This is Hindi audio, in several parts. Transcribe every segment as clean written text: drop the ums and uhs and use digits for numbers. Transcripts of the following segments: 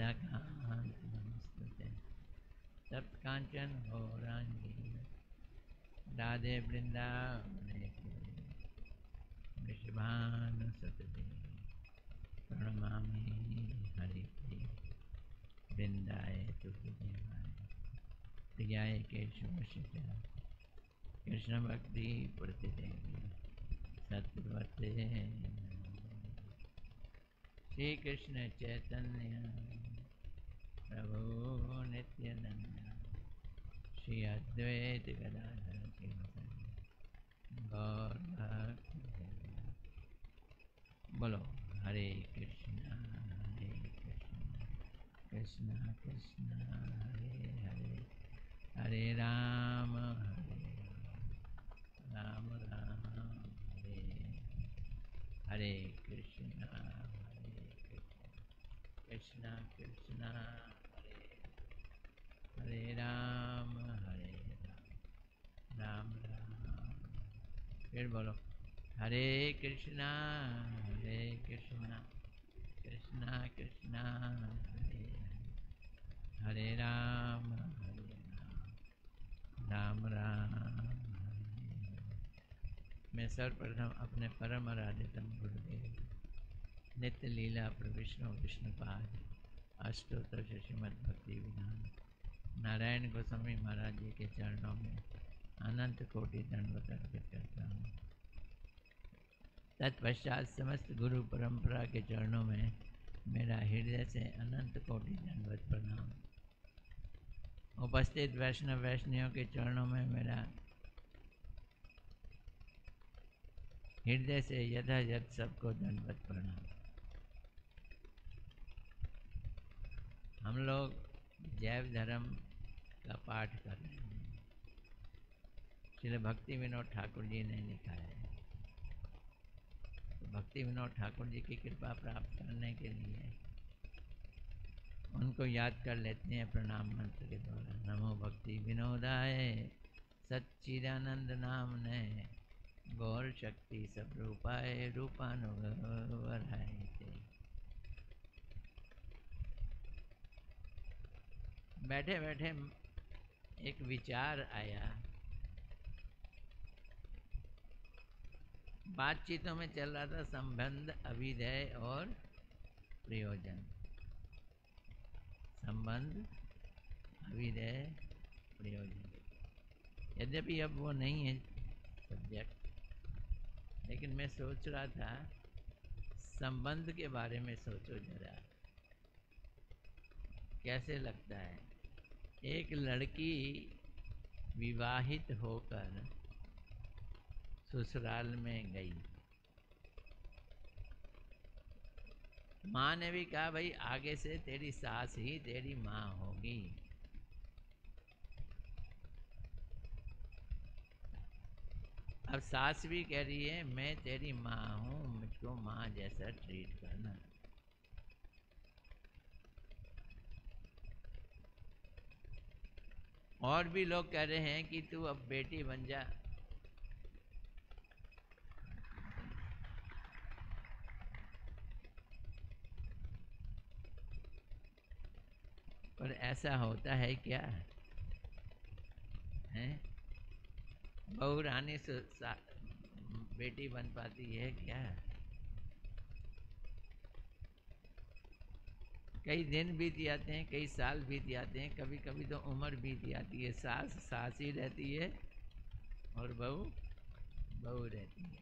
राधाकान्त नमस्तुते तप्त कांचन गौरांगी राधे वृंदावनेश्वरी वृषभानुसुते प्रणमामि हरिप्रिय वृंदाय तुलसीदेवाय प्रियाय केशवश्रिताय कृष्ण भक्ति प्रतिदेवी सत्यवते श्री कृष्ण चैतन्य प्रभु नित्यानंद श्री अद्वैत गदाधर गौर भक्त बोलो हरे कृष्ण कृष्ण कृष्ण हरे हरे हरे राम राम राम हरे हरे कृष्ण कृष्ण कृष्ण हरे हरे राम राम राम। फिर बोलो हरे कृष्णा कृष्णा कृष्णा हरे हरे राम राम राम हरे। मैं सर्वप्रथम अपने परम आराध्यतम गुरुदेव नित्य लीला प्रविष्णु विष्णुपाद अष्टोत्तर श्रीमद् भक्ति विधान नारायण गोस्वामी महाराज जी के चरणों में अनंत कोटि दंडवत अर्पित करता हूँ। तत्पश्चात समस्त गुरु परंपरा के चरणों में मेरा हृदय से अनंत कोटि दंडवत प्रणाम। उपस्थित वैष्णव वैष्णवियों के चरणों में मेरा हृदय से यथायथ सबको दंडवत प्रणाम। हम लोग जैव धर्म का पाठ कर रहे हैं। श्री भक्ति विनोद ठाकुर जी ने लिखा है। तो भक्ति विनोद ठाकुर जी की कृपा प्राप्त करने के लिए उनको याद कर लेते हैं प्रणाम मंत्र के द्वारा। नमो भक्ति विनोदाय सच्चिदानंद नाम ने गौर शक्ति सब रूपाय रूपानुवराय। बैठे बैठे एक विचार आया। बातचीतों में चल रहा था संबंध अभिधेय और प्रयोजन। संबंध अभिधेय प्रयोजन। यद्यपि अब वो नहीं है सब्जेक्ट, लेकिन मैं सोच रहा था संबंध के बारे में सोचो जरा, कैसे लगता है। एक लड़की विवाहित होकर ससुराल में गई। माँ ने भी कहा भाई आगे से तेरी सास ही तेरी माँ होगी। अब सास भी कह रही है मैं तेरी माँ हूँ, मुझको माँ जैसा ट्रीट करना। और भी लोग कह रहे हैं कि तू अब बेटी बन जा। पर ऐसा होता है क्या है? बहू रानी बेटी बन पाती है क्या? कई दिन बीत जाते हैं, कई साल बीत जाते हैं, कभी कभी तो उम्र बीत जाती है। सास सास ही रहती है और बहू बहू रहती है।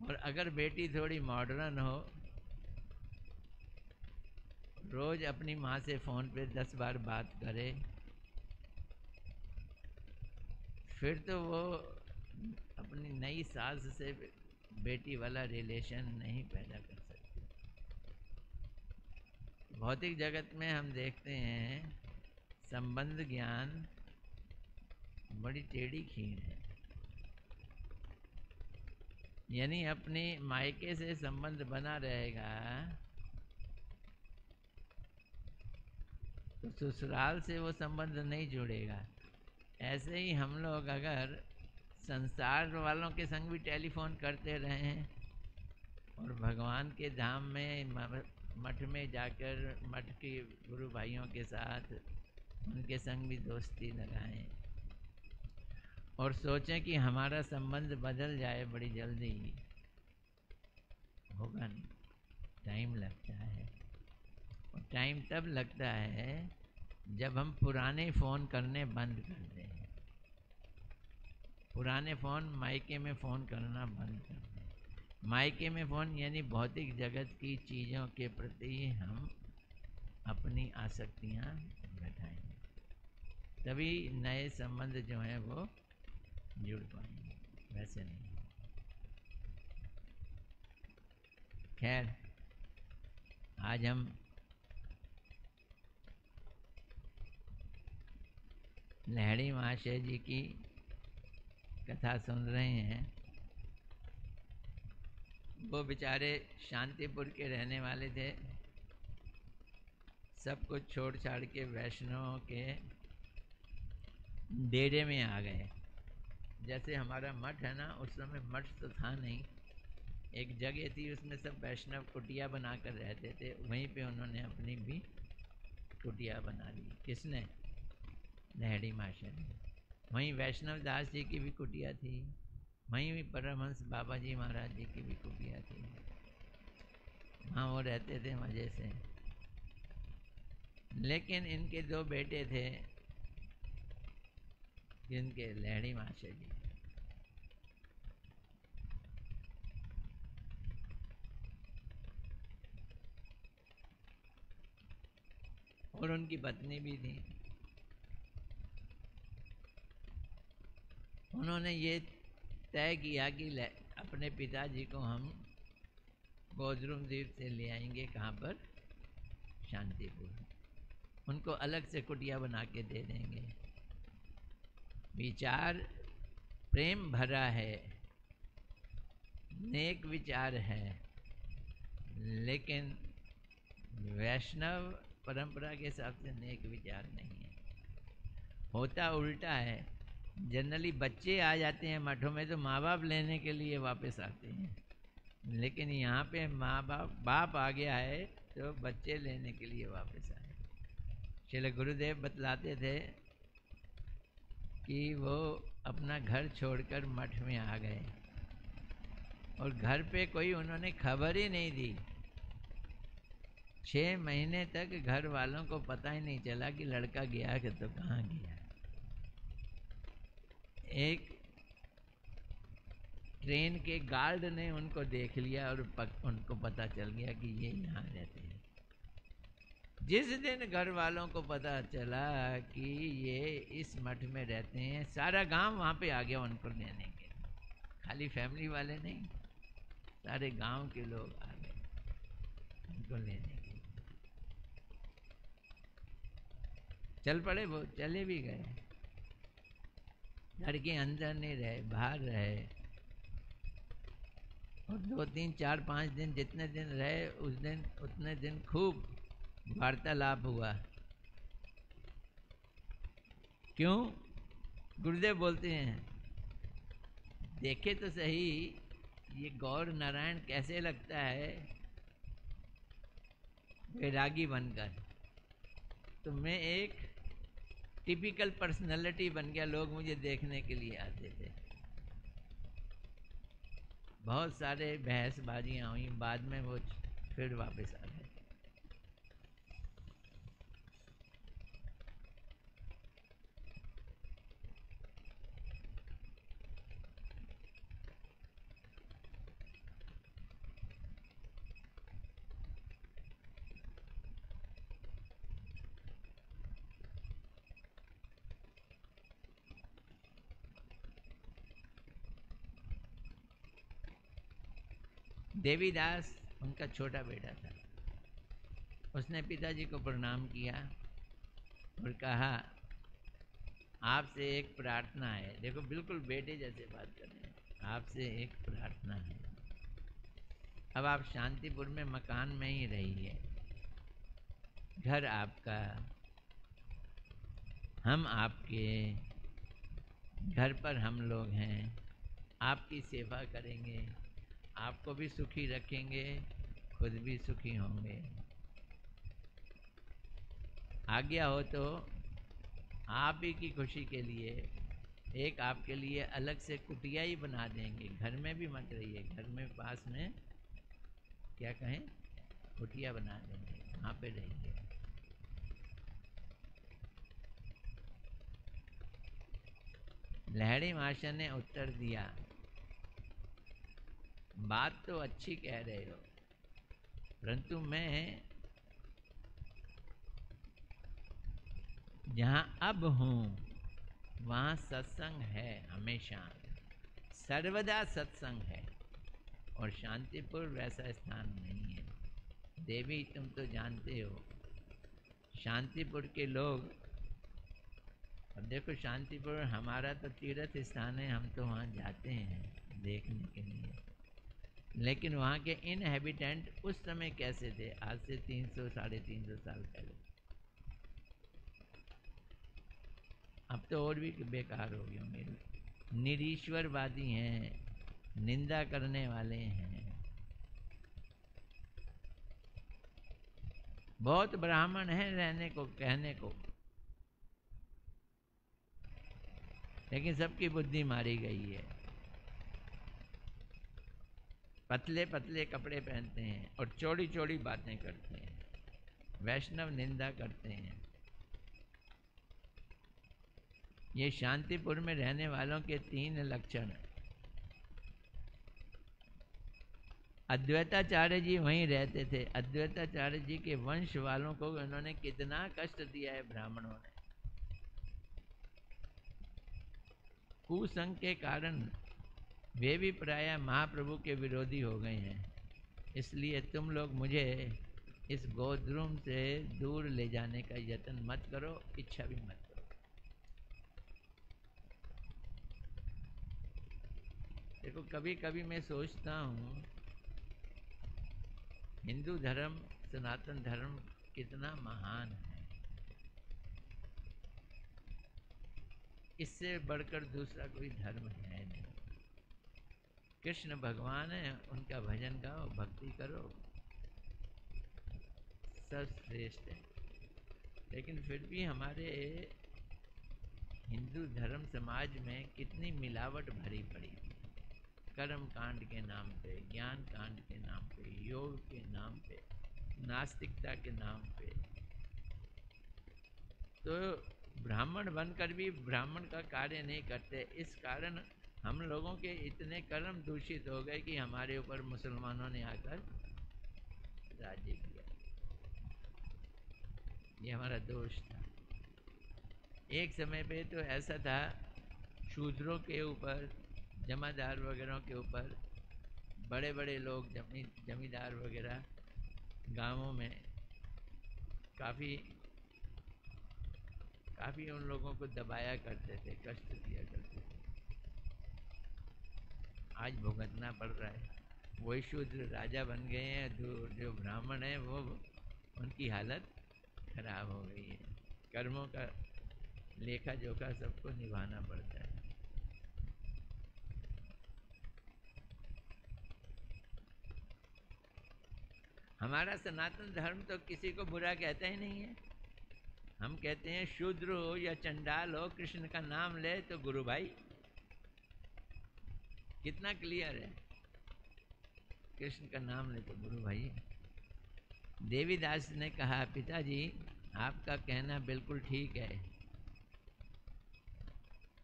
और अगर बेटी थोड़ी मॉडर्न हो, रोज अपनी माँ से फ़ोन पे 10 बार बात करे, फिर तो वो अपनी नई सास से बेटी वाला रिलेशन नहीं पैदा कर सकती। भौतिक जगत में हम देखते हैं संबंध ज्ञान बड़ी टेढ़ी खीर है। यानी अपने मायके से संबंध बना रहेगा तो ससुराल से वो संबंध नहीं जुड़ेगा। ऐसे ही हम लोग अगर संसार वालों के संग भी टेलीफोन करते रहे हैं और भगवान के धाम में मठ में जाकर मठ के गुरु भाइयों के साथ उनके संग भी दोस्ती लगाएं और सोचें कि हमारा संबंध बदल जाए बड़ी जल्दी। होगा नहीं, टाइम लगता है। और टाइम तब लगता है जब हम पुराने फ़ोन करने बंद कर दें। पुराने फ़ोन मायके में फ़ोन करना बंद कर दें। मायके में फ़ोन यानी भौतिक जगत की चीज़ों के प्रति हम अपनी आसक्तियाँ घटाएंगे, तभी नए संबंध जो हैं वो जुड़ पाएंगे, वैसे नहीं। खैर, आज हम लहड़ी महाशय जी की कथा सुन रहे हैं। वो बेचारे शांतिपुर के रहने वाले थे, सब कुछ छोड़ छाड़ के वैष्णवों के डेरे में आ गए। जैसे हमारा मठ है ना, उस समय मठ तो था नहीं, एक जगह थी, उसमें सब वैष्णव कुटिया बना कर रहते थे। वहीं पे उन्होंने अपनी भी कुटिया बना ली। किसने? लहड़ी महाशय ने। वहीं वैष्णव दास जी की भी कुटिया थी, वहीं भी परमहंस बाबा जी महाराज जी की भी कुटिया थी। वहाँ वो रहते थे मज़े से। लेकिन इनके दो बेटे थे, जिनके लहड़ी महाशय जी, और उनकी पत्नी भी थी। उन्होंने ये तय किया कि अपने पिताजी को हम बोधरूम द्वीप से ले आएंगे। कहाँ पर? शांतिपुर। उनको अलग से कुटिया बना के दे देंगे। विचार प्रेम भरा है, नेक विचार है, लेकिन वैष्णव परंपरा के हिसाब से नेक विचार नहीं है। होता उल्टा है। जनरली बच्चे आ जाते हैं मठों में तो माँ बाप लेने के लिए वापस आते हैं, लेकिन यहाँ पे माँ बाप आ गया है तो बच्चे लेने के लिए वापस आए। श्रील गुरुदेव बतलाते थे कि वो अपना घर छोड़कर मठ में आ गए और घर पे कोई उन्होंने खबर ही नहीं दी। 6 महीने तक घर वालों को पता ही नहीं चला कि लड़का गया कि तो कहाँ गया। एक ट्रेन के गार्ड ने उनको देख लिया और उनको पता चल गया कि ये यहाँ रहते हैं। जिस दिन घर वालों को पता चला कि ये इस मठ में रहते हैं, सारा गांव वहाँ पे आ गया उनको लेने के। खाली फैमिली वाले नहीं, सारे गांव के लोग आ गए उनको लेने के। चल पड़े, वो चले भी गए। लड़के अंदर नहीं रहे, बाहर रहे। और 2, 3, 4, 5 दिन जितने दिन रहे, उस दिन उतने दिन खूब वार्तालाप हुआ। क्यों? गुरुदेव बोलते हैं, देखे तो सही ये गौर नारायण कैसे लगता है वैरागी बनकर। तो मैं एक टिपिकल पर्सनालिटी बन गया, लोग मुझे देखने के लिए आते थे। बहुत सारे बहसबाजियाँ हुई, बाद में वो फिर वापस आ गए। देवीदास उनका छोटा बेटा था। उसने पिताजी को प्रणाम किया और कहा, आपसे एक प्रार्थना है। देखो, बिल्कुल बेटे जैसे बात कर रहे हैं। आपसे एक प्रार्थना है। अब आप शांतिपुर में मकान में ही रहिए, घर आपका, हम आपके, घर पर हम लोग हैं, आपकी सेवा करेंगे, आपको भी सुखी रखेंगे, खुद भी सुखी होंगे। आज्ञा हो तो आप ही की खुशी के लिए एक आपके लिए अलग से कुटिया ही बना देंगे। घर में भी मत रहिए, घर में पास में क्या कहें, कुटिया बना देंगे, वहाँ पे रहिए। लहड़ी मास्टर ने उत्तर दिया, बात तो अच्छी कह रहे हो, परंतु मैं जहाँ अब हूँ वहाँ सत्संग है, हमेशा सर्वदा सत्संग है, और शांतिपुर वैसा स्थान नहीं है। देवी तुम तो जानते हो, शांतिपुर के लोग, अब देखो शांतिपुर हमारा तो तीर्थ स्थान है, हम तो वहाँ जाते हैं देखने के लिए, लेकिन वहाँ के इनहैबिटेंट उस समय कैसे थे, आज से 300 350 साल पहले। अब तो और भी बेकार हो गए होंगे, निरीश्वरवादी हैं, निंदा करने वाले हैं। बहुत ब्राह्मण हैं रहने को कहने को, लेकिन सबकी बुद्धि मारी गई है। पतले पतले कपड़े पहनते हैं और चौड़ी चौड़ी बातें करते हैं, वैष्णव निंदा करते हैं। ये शांतिपुर में रहने वालों के 3 लक्षण। अद्वैताचार्य जी वहीं रहते थे, अद्वैताचार्य जी के वंश वालों को उन्होंने कितना कष्ट दिया है ब्राह्मणों ने। कुसंग के कारण वे भी प्राय महाप्रभु के विरोधी हो गए हैं। इसलिए तुम लोग मुझे इस गोद्रुम से दूर ले जाने का यत्न मत करो, इच्छा भी मत करो। देखो कभी कभी मैं सोचता हूँ हिंदू धर्म, सनातन धर्म कितना महान है, इससे बढ़कर दूसरा कोई धर्म है नहीं। कृष्ण भगवान है, उनका भजन गाओ, भक्ति करो, सर्वश्रेष्ठ है। लेकिन फिर भी हमारे हिंदू धर्म समाज में कितनी मिलावट भरी पड़ी, कर्म कांड के नाम पे, ज्ञान कांड के नाम पे, योग के नाम पे, नास्तिकता के नाम पे। तो ब्राह्मण बनकर भी ब्राह्मण का कार्य नहीं करते, इस कारण हम लोगों के इतने कर्म दूषित हो गए कि हमारे ऊपर मुसलमानों ने आकर राज्य किया। ये हमारा दोष था। एक समय पे तो ऐसा था, शूद्रों के ऊपर, जमादार वगैरह के ऊपर बड़े बड़े लोग, जमींदार वगैरह गांवों में काफ़ी उन लोगों को दबाया करते थे, कष्ट दिया करते थे। आज भुगतना पड़ रहा है। वही शूद्र राजा बन गए हैं, जो ब्राह्मण हैं वो, उनकी हालत खराब हो गई है। कर्मों का लेखा जोखा सबको निभाना पड़ता है। हमारा सनातन धर्म तो किसी को बुरा कहता ही नहीं है। हम कहते हैं शूद्र हो या चंडाल हो, कृष्ण का नाम ले तो गुरु भाई। कितना क्लियर है, कृष्ण का नाम ले तो गुरु भाई। देवीदास ने कहा, पिताजी आपका कहना बिल्कुल ठीक है,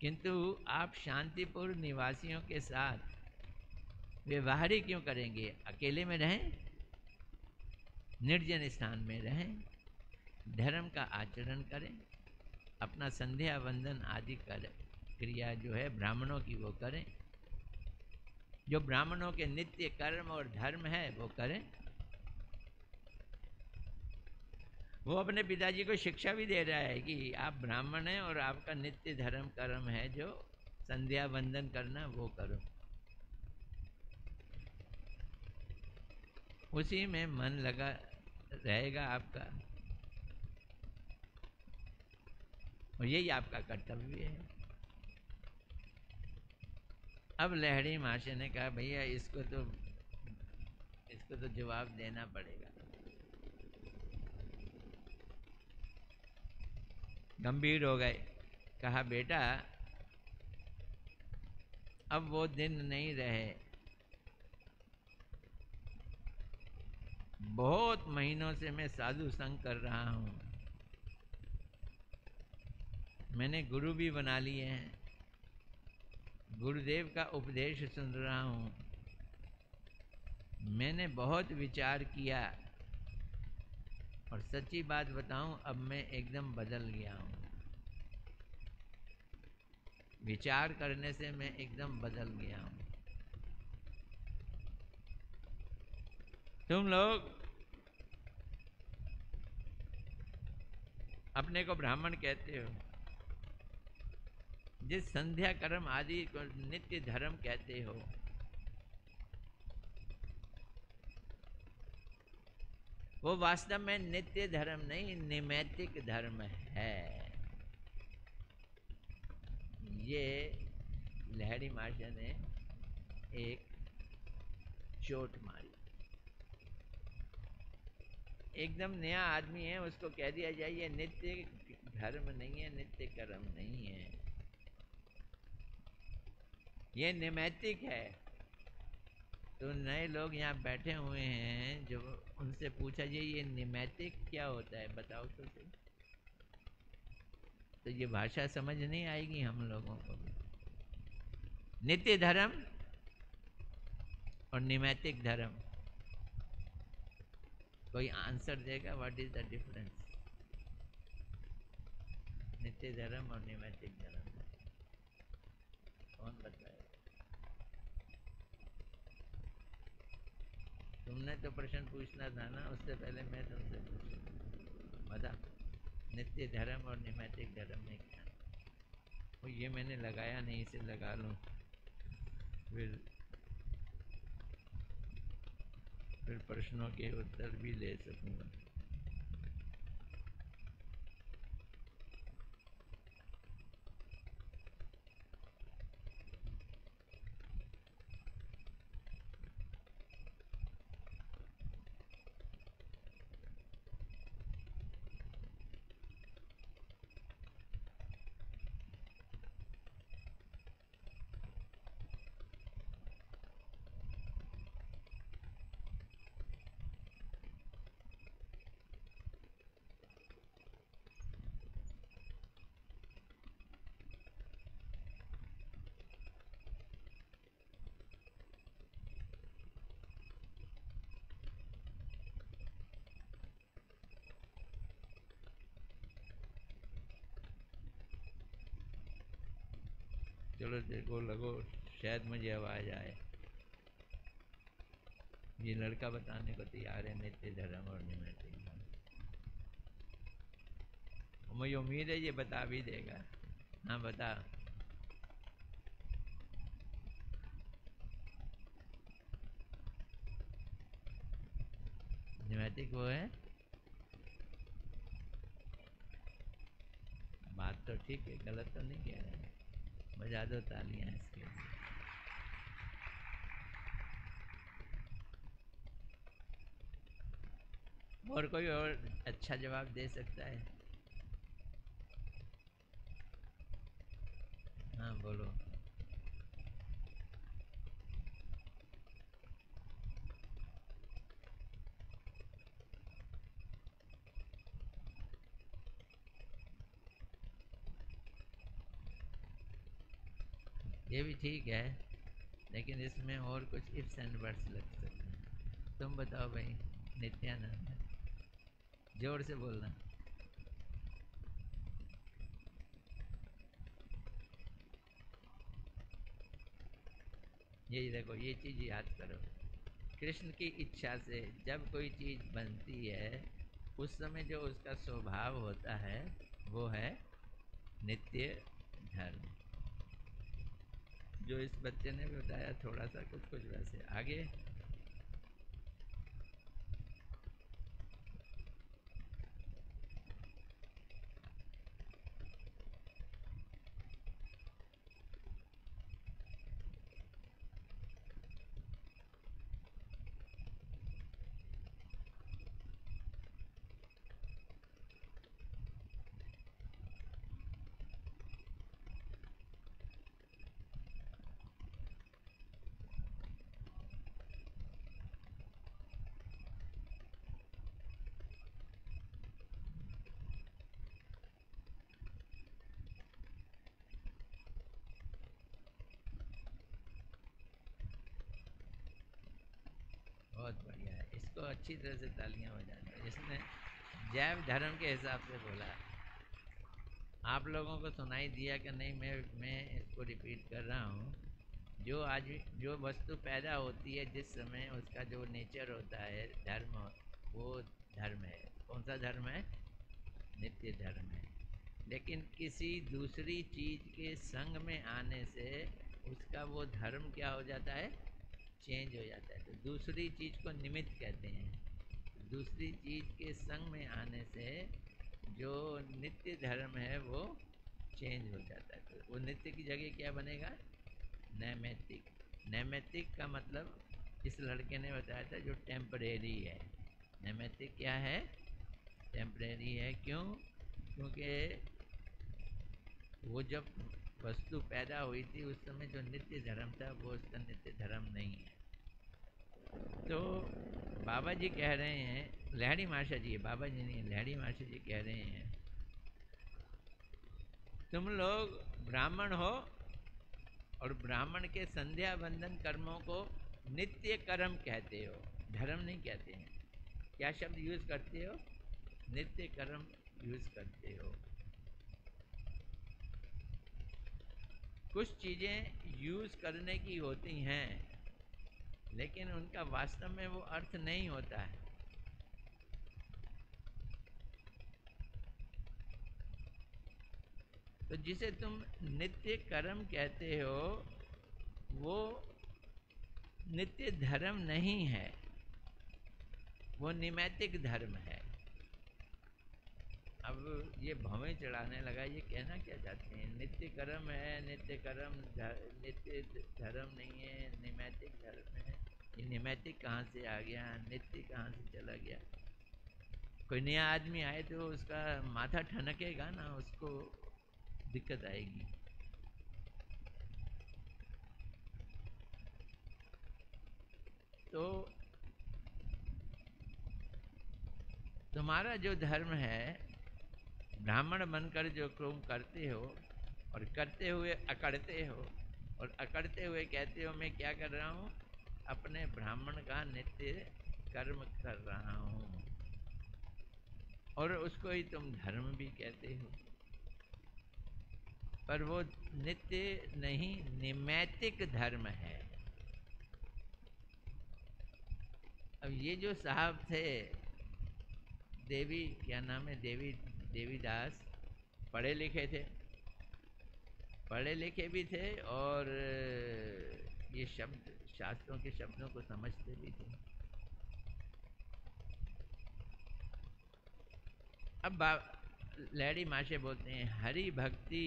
किंतु आप शांतिपुर निवासियों के साथ व्यवहार क्यों करेंगे? अकेले में रहें, निर्जन स्थान में रहें, धर्म का आचरण करें, अपना संध्या वंदन आदि कर क्रिया जो है ब्राह्मणों की वो करें, जो ब्राह्मणों के नित्य कर्म और धर्म है वो करें। वो अपने पिताजी को शिक्षा भी दे रहा है कि आप ब्राह्मण हैं और आपका नित्य धर्म कर्म है जो संध्या वंदन करना, वो करो। उसी में मन लगा रहेगा आपका, और यही आपका कर्तव्य है। अब लहड़ी माशे ने कहा, भैया इसको तो इसको तो जवाब देना पड़ेगा। गंभीर हो गए। कहा बेटा अब वो दिन नहीं रहे। बहुत महीनों से मैं साधु संग कर रहा हूँ, मैंने गुरु भी बना लिए हैं, गुरुदेव का उपदेश सुन रहा हूँ। मैंने बहुत विचार किया और सच्ची बात बताऊं अब मैं एकदम बदल गया हूँ। विचार करने से मैं एकदम बदल गया हूँ। तुम लोग अपने को ब्राह्मण कहते हो, जिस संध्या कर्म आदि को नित्य धर्म कहते हो, वो वास्तव में नित्य धर्म नहीं, निमित्तिक धर्म है। ये लहरी महाशय ने एक चोट मारी। एकदम नया आदमी है, उसको कह दिया जाए ये नित्य धर्म नहीं है, नित्य कर्म नहीं है, ये नैमित्तिक है। तो नए लोग यहाँ बैठे हुए हैं, जो उनसे पूछा जाए ये नैमित्तिक क्या होता है बताओ तो सही। तो ये भाषा समझ नहीं आएगी हम लोगों को। नित्य धर्म और नैमित्तिक धर्म, कोई आंसर देगा? What is the difference? नित्य धर्म और नैमित्तिक धर्म कौन बताएगा? तुमने तो प्रश्न पूछना था ना, उससे पहले मैं तुमसे पूछूं। बता नित्य धर्म और नैमित्तिक धर्म में क्या? वो ये मैंने लगाया नहीं, इसे लगा लूं, फिर प्रश्नों के उत्तर भी ले सकूंगा। चलो देखो लगो, शायद मुझे आवाज आए। ये लड़का बताने को तैयार है नित्य धर्म और नैमित्तिक धर्म। मुझे उम्मीद है ये बता भी देगा। हाँ बता। नैमित्तिक वो है, बात तो ठीक है, गलत तो नहीं कह रहे। बजा दो तालियां इसके लिए। और कोई और अच्छा जवाब दे सकता है? हाँ बोलो। ये भी ठीक है, लेकिन इसमें और कुछ इफ्स एंड बट्स लग सकते हैं। तुम बताओ भाई नित्यानंद, जोर से बोलना। ये देखो, ये चीज़ याद करो, कृष्ण की इच्छा से जब कोई चीज़ बनती है, उस समय जो उसका स्वभाव होता है वो है नित्य धर्म। जो इस बच्चे ने भी बताया थोड़ा सा कुछ कुछ वैसे। आगे बहुत बढ़िया है, इसको अच्छी तरह से तालियां बजाना। इसने जैव धर्म के हिसाब से बोला। आप लोगों को सुनाई दिया कि नहीं? मैं इसको रिपीट कर रहा हूँ। जो आज जो वस्तु पैदा होती है, जिस समय उसका जो नेचर होता है, धर्म, वो धर्म है। कौन सा धर्म है? नित्य धर्म है। लेकिन किसी दूसरी चीज के संग में आने से उसका वो धर्म क्या हो जाता है? चेंज हो जाता है। तो दूसरी चीज को निमित्त कहते हैं। दूसरी चीज के संग में आने से जो नित्य धर्म है वो चेंज हो जाता है। तो वो नित्य की जगह क्या बनेगा? नैमित्तिक। नैमित्तिक का मतलब इस लड़के ने बताया था, जो टेम्परेरी है। नैमित्तिक क्या है? टेम्परेरी है। क्यों? क्योंकि वो जब वस्तु पैदा हुई थी उस समय जो नित्य धर्म था वो उसका नित्य धर्म नहीं है। तो बाबा जी कह रहे हैं, लहड़ी माशा जी, बाबा जी नहीं, लहड़ी माशा जी कह रहे हैं, तुम लोग ब्राह्मण हो और ब्राह्मण के संध्या बंदन कर्मों को नित्य कर्म कहते हो, धर्म नहीं कहते हैं। क्या शब्द यूज करते हो? नित्य कर्म यूज करते हो। कुछ चीज़ें यूज करने की होती हैं लेकिन उनका वास्तव में वो अर्थ नहीं होता है। तो जिसे तुम नित्य कर्म कहते हो वो नित्य धर्म नहीं है, वो निमित्तिक धर्म है। अब ये भवें चढ़ाने लगा, ये कहना क्या चाहते हैं? नित्य कर्म है, नित्य कर्म नित्य धर्म नहीं है, निमित्तिक धर्म है। ये निमित्तिक कहाँ से आ गया? नित्य कहाँ से चला गया? कोई नया आदमी आए तो उसका माथा ठनकेगा ना, उसको दिक्कत आएगी। तो तुम्हारा जो धर्म है, ब्राह्मण बनकर जो तुम करते हो और करते हुए अकड़ते हो, और अकड़ते हुए कहते हो मैं क्या कर रहा हूँ? अपने ब्राह्मण का नित्य कर्म कर रहा हूँ, और उसको ही तुम धर्म भी कहते हो। पर वो नित्य नहीं, निमित्तिक धर्म है। अब ये जो साहब थे, देवी, क्या नाम है, देवीदास, पढ़े लिखे थे, पढ़े लिखे भी थे और ये शब्द, शास्त्रों के शब्दों को समझते भी थे। अब लहड़ी माशे बोलते हैं, हरि भक्ति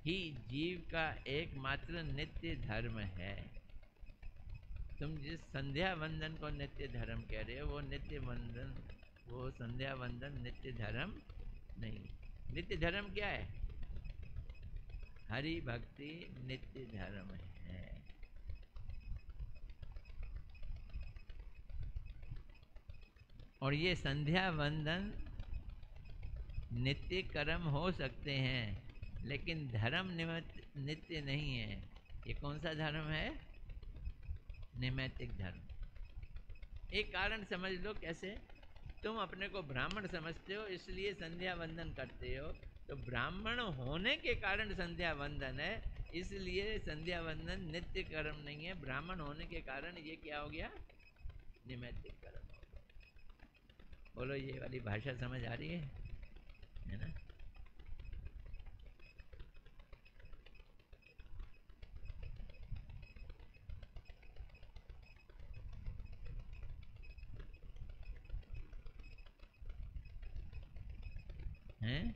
ही जीव का एकमात्र नित्य धर्म है। तुम जिस संध्या वंदन को नित्य धर्म कह रहे हो, वो नित्य वंदन, वो संध्या वंदन नित्य धर्म नहीं। नित्य धर्म क्या है? हरि भक्ति नित्य धर्म है। और ये संध्या वंदन नित्य कर्म हो सकते हैं लेकिन धर्म नित्य नहीं है। ये कौन सा धर्म है? निमित्तिक धर्म। एक कारण समझ लो कैसे। तुम अपने को ब्राह्मण समझते हो इसलिए संध्या वंदन करते हो, तो ब्राह्मण होने के कारण संध्या वंदन है, इसलिए संध्या वंदन नित्य कर्म नहीं है। ब्राह्मण होने के कारण ये क्या हो गया? निमित्तिक कर्म हो गया। बोलो, ये वाली भाषा समझ आ रही है ना? हैं?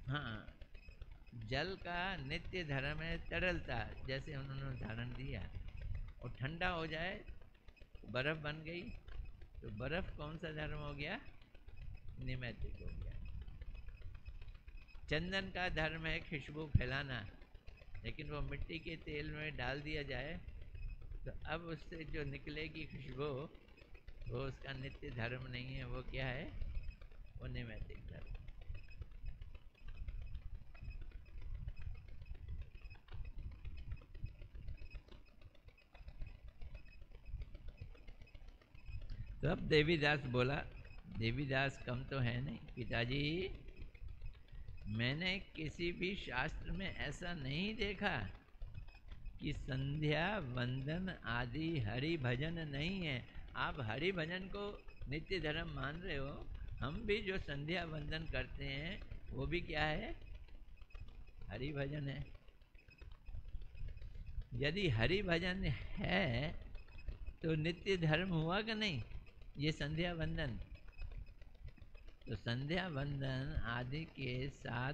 हाँ, जल का नित्य धर्म है तरलता, जैसे उन्होंने उदाहरण दिया। और ठंडा हो जाए, बर्फ बन गई, तो बर्फ कौन सा धर्म हो गया? निमित्तिक हो गया। चंदन का धर्म है खुशबू फैलाना, लेकिन वो मिट्टी के तेल में डाल दिया जाए तो अब उससे जो निकलेगी खुशबू, वो उसका नित्य धर्म नहीं है। वो क्या है? वो निमित्तिक धर्म। तो अब देवीदास बोला, देवीदास कम तो है नहीं, पिताजी मैंने किसी भी शास्त्र में ऐसा नहीं देखा कि संध्या वंदन आदि हरि भजन नहीं है। आप हरि भजन को नित्य धर्म मान रहे हो, हम भी जो संध्या वंदन करते हैं वो भी क्या है? हरि भजन है। यदि हरि भजन है तो नित्य धर्म हुआ कि नहीं ये संध्या वंदन? तो संध्या वंदन आदि के साथ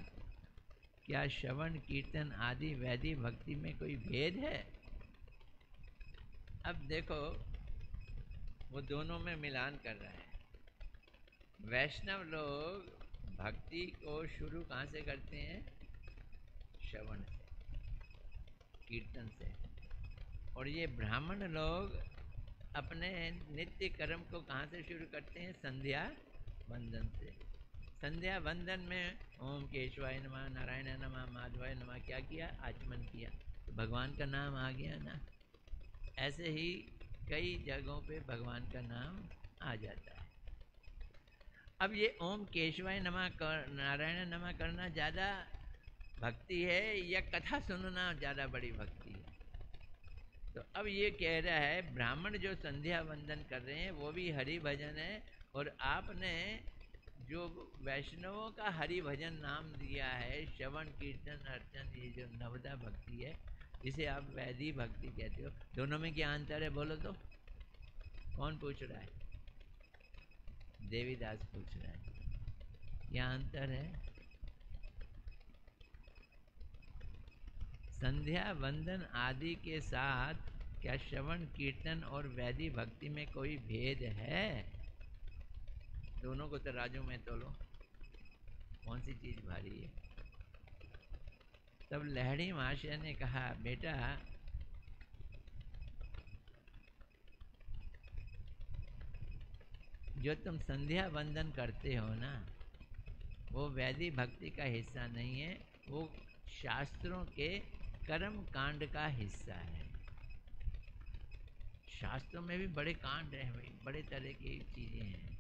क्या श्रवण कीर्तन आदि वैदिक भक्ति में कोई भेद है? अब देखो वो दोनों में मिलान कर रहा है। वैष्णव लोग भक्ति को शुरू कहाँ से करते हैं? श्रवण से, कीर्तन से। और ये ब्राह्मण लोग अपने नित्य कर्म को कहाँ से शुरू करते हैं? संध्या वंदन से। संध्या वंदन में ओम केशवाय नमः, नारायण नमः, माधवाय नमः क्या किया? आचमन किया, तो भगवान का नाम आ गया ना। ऐसे ही कई जगहों पे भगवान का नाम आ जाता है। अब ये ओम केशवाय नमः नारायण नमः करना ज़्यादा भक्ति है या कथा सुनना ज़्यादा बड़ी भक्ति है? तो अब ये कह रहा है ब्राह्मण जो संध्या वंदन कर रहे हैं वो भी हरि भजन है, और आपने जो वैष्णवों का हरि भजन नाम दिया है, श्रवण कीर्तन अर्चन, ये जो नवदा भक्ति है जिसे आप वैदिक भक्ति कहते हो, दोनों में क्या अंतर है बोलो तो? कौन पूछ रहा है? देवीदास पूछ रहा है। क्या अंतर है? संध्या वंदन आदि के साथ क्या श्रवण कीर्तन और वैदिक भक्ति में कोई भेद है? दोनों को तराजू में तोलो, कौन सी चीज भारी है? तब लहड़ी महाशय ने कहा, बेटा जो तुम संध्या वंदन करते हो ना, वो वैदिक भक्ति का हिस्सा नहीं है, वो शास्त्रों के कर्म कांड का हिस्सा है। शास्त्रों में भी बड़े कांड हैं भाई, बड़े तरह की चीज़ें हैं,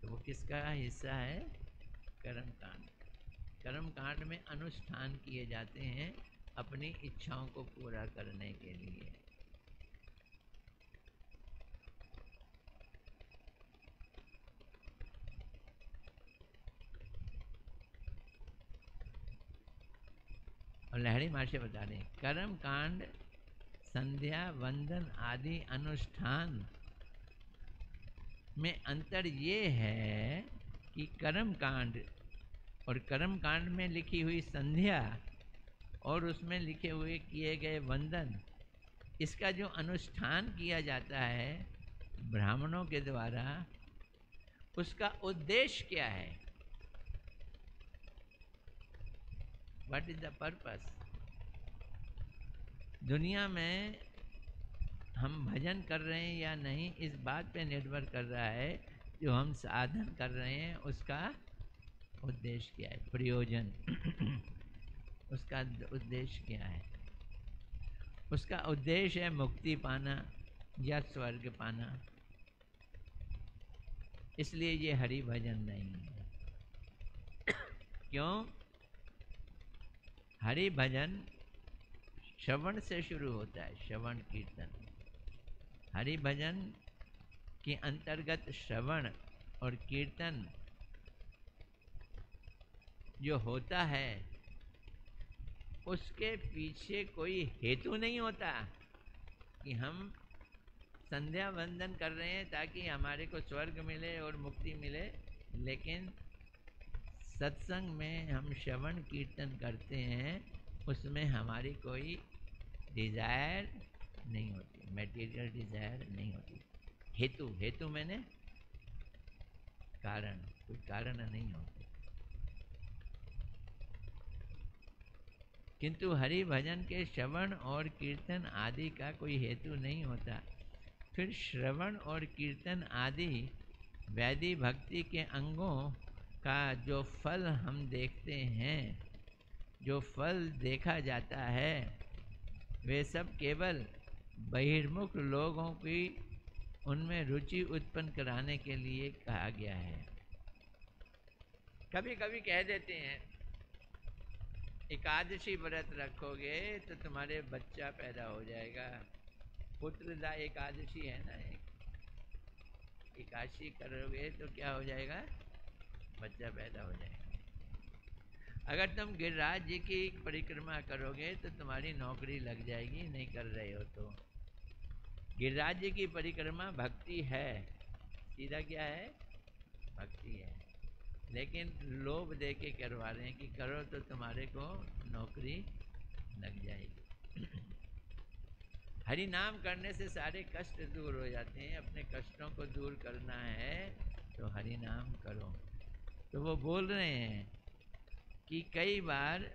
तो वो किसका हिस्सा है? कर्म कांड। कर्म कांड में अनुष्ठान किए जाते हैं अपनी इच्छाओं को पूरा करने के लिए। और लहड़ी महर्षि बता रहे कर्म कांड संध्या वंदन आदि अनुष्ठान में अंतर ये है कि कर्म कांड और कर्म कांड में लिखी हुई संध्या और उसमें लिखे हुए किए गए वंदन, इसका जो अनुष्ठान किया जाता है ब्राह्मणों के द्वारा, उसका उद्देश्य क्या है? What is the purpose? दुनिया में हम भजन कर रहे हैं या नहीं, इस बात पे निर्भर कर रहा है जो हम साधन कर रहे हैं उसका उद्देश्य क्या है, प्रयोजन उसका उद्देश्य क्या है? उसका उद्देश्य है मुक्ति पाना या स्वर्ग पाना, इसलिए ये हरि भजन नहीं है। क्यों? हरि भजन श्रवण से शुरू होता है, श्रवण कीर्तन। हरि भजन के अंतर्गत श्रवण और कीर्तन जो होता है उसके पीछे कोई हेतु नहीं होता कि हम संध्या वंदन कर रहे हैं ताकि हमारे को स्वर्ग मिले और मुक्ति मिले, लेकिन सत्संग में हम श्रवण कीर्तन करते हैं उसमें हमारी कोई डिज़ायर नहीं होती, मटेरियल डिज़ायर नहीं होती। हेतु, हेतु मैंने कारण, कोई कारण नहीं होता। किंतु हरि भजन के श्रवण और कीर्तन आदि का कोई हेतु नहीं होता। फिर श्रवण और कीर्तन आदि वैदिक भक्ति के अंगों का जो फल हम देखते हैं, जो फल देखा जाता है, वे सब केवल बहिर्मुख लोगों की उनमें रुचि उत्पन्न कराने के लिए कहा गया है। कभी कभी कह देते हैं एकादशी व्रत रखोगे तो तुम्हारे बच्चा पैदा हो जाएगा। पुत्रदा एकादशी है ना, एकादशी करोगे तो क्या हो जाएगा, बच्चा पैदा हो जाएगा। अगर तुम गिरिराज जी की परिक्रमा करोगे तो तुम्हारी नौकरी लग जाएगी, नहीं कर रहे हो तो। गिरिराज जी की परिक्रमा भक्ति है, सीधा क्या है, भक्ति है, लेकिन लोभ दे के करवा रहे हैं कि करो तो तुम्हारे को नौकरी लग जाएगी। हरि नाम करने से सारे कष्ट दूर हो जाते हैं। अपने कष्टों को दूर करना है तो हरि नाम करो। तो वो बोल रहे हैं कि कई बार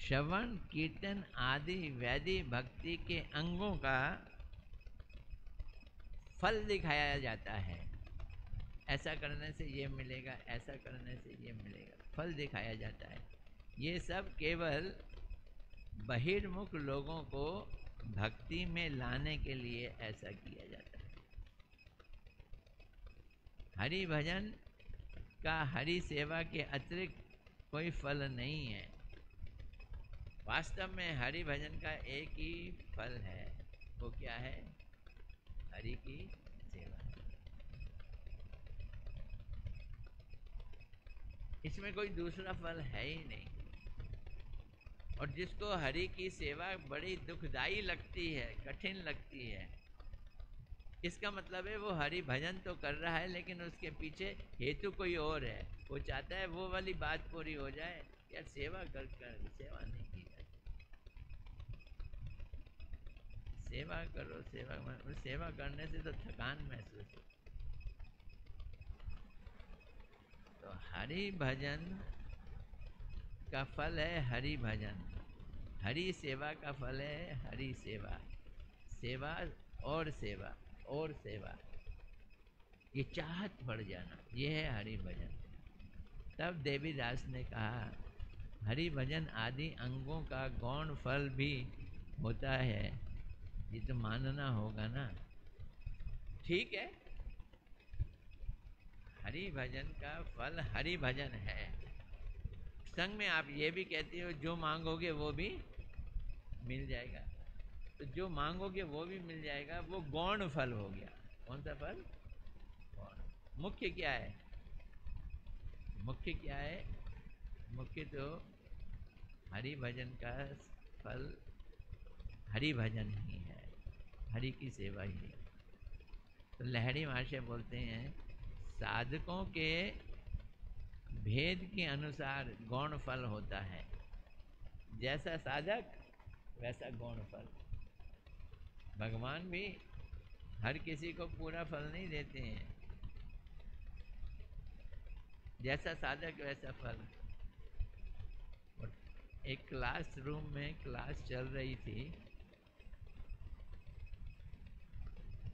श्रवण कीर्तन आदि वैदिक भक्ति के अंगों का फल दिखाया जाता है। ऐसा करने से ये मिलेगा, ऐसा करने से ये मिलेगा, फल दिखाया जाता है। ये सब केवल बहिर्मुख लोगों को भक्ति में लाने के लिए ऐसा किया जाता है। हरि भजन का हरि सेवा के अतिरिक्त कोई फल नहीं है। वास्तव में हरि भजन का एक ही फल है, वो क्या है, हरि की सेवा। इसमें कोई दूसरा फल है ही नहीं। और जिसको हरि की सेवा बड़ी दुखदाई लगती है, कठिन लगती है, इसका मतलब है वो हरि भजन तो कर रहा है लेकिन उसके पीछे हेतु कोई और है। वो चाहता है वो वाली बात पूरी हो जाए, यार सेवा कर सेवा नहीं की जाती। सेवा करो, सेवा करने से तो थकान महसूस हो। तो हरि भजन का फल है हरि भजन, हरि सेवा का फल है हरि सेवा। सेवा और सेवा और सेवा, ये चाहत बढ़ जाना, ये है हरि भजन। तब देवीदास ने कहा हरि भजन आदि अंगों का गौण फल भी होता है, ये तो मानना होगा ना। ठीक है, हरि भजन का फल हरि भजन है। संग में आप ये भी कहते हो जो मांगोगे वो भी मिल जाएगा। तो जो मांगोगे वो भी मिल जाएगा, वो गौण फल हो गया। कौन सा फल, गौण। मुख्य क्या है, मुख्य क्या है, मुख्य तो हरि भजन का फल हरि भजन ही है, हरि की सेवा ही है। तो लहरी महाशय बोलते हैं साधकों के भेद के अनुसार गौण फल होता है। जैसा साधक वैसा गौण फल। भगवान भी हर किसी को पूरा फल नहीं देते हैं, जैसा साधक वैसा फल। और एक क्लास रूम में क्लास चल रही थी,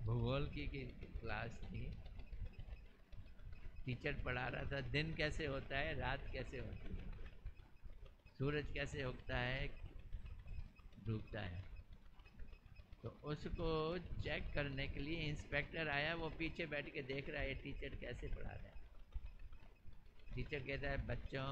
भूगोल की क्लास थी। टीचर पढ़ा रहा था दिन कैसे होता है, रात कैसे होती है, सूरज कैसे उगता है डूबता है। तो उसको चेक करने के लिए इंस्पेक्टर आया, वो पीछे बैठ के देख रहा है टीचर कैसे पढ़ा रहा है। टीचर कहता है बच्चों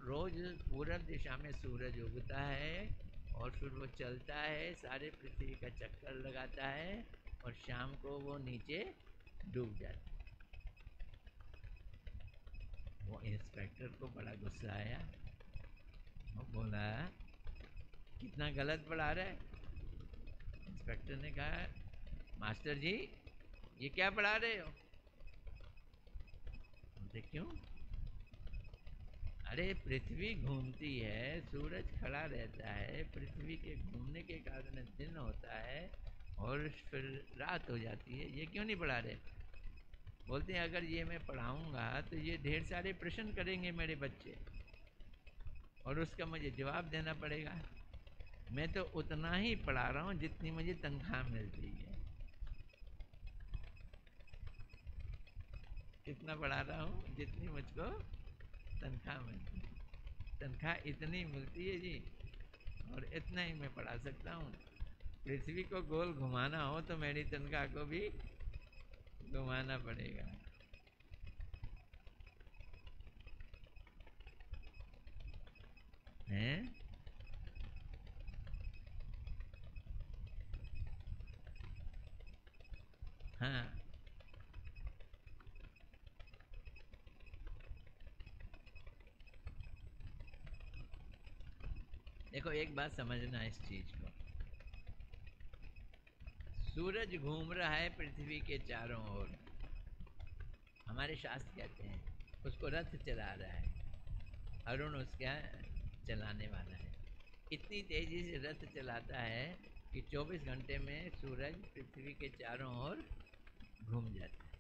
रोज पूरब दिशा में सूरज उगता है और फिर वो चलता है, सारे पृथ्वी का चक्कर लगाता है और शाम को वो नीचे डूब जाता है। वो इंस्पेक्टर को बड़ा गुस्सा आया, वो बोला कितना गलत पढ़ा रहा है। इंस्पेक्टर ने कहा मास्टर जी ये क्या पढ़ा रहे हो। बोलते क्यों, अरे पृथ्वी घूमती है, सूरज खड़ा रहता है, पृथ्वी के घूमने के कारण दिन होता है और फिर रात हो जाती है, ये क्यों नहीं पढ़ा रहे। बोलते हैं अगर ये मैं पढ़ाऊंगा तो ये ढेर सारे प्रश्न करेंगे मेरे बच्चे और उसका मुझे जवाब देना पड़ेगा। मैं तो उतना ही पढ़ा रहा हूँ जितनी मुझे तनख्वाह मिलती है। कितना पढ़ा रहा हूँ, जितनी मुझको तनख्वाह मिलती है। तनख्वाह इतनी मिलती है जी, और इतना ही मैं पढ़ा सकता हूँ। पृथ्वी को गोल घुमाना हो तो मेरी तनख्वाह को भी घुमाना पड़ेगा। हैं? हाँ, देखो एक बात समझना इस चीज को। सूरज घूम रहा है पृथ्वी के चारों ओर, हमारे शास्त्र कहते हैं उसको रथ चला रहा है, अरुण उसका चलाने वाला है। इतनी तेजी से रथ चलाता है कि 24 घंटे में सूरज पृथ्वी के चारों ओर घूम जाता है।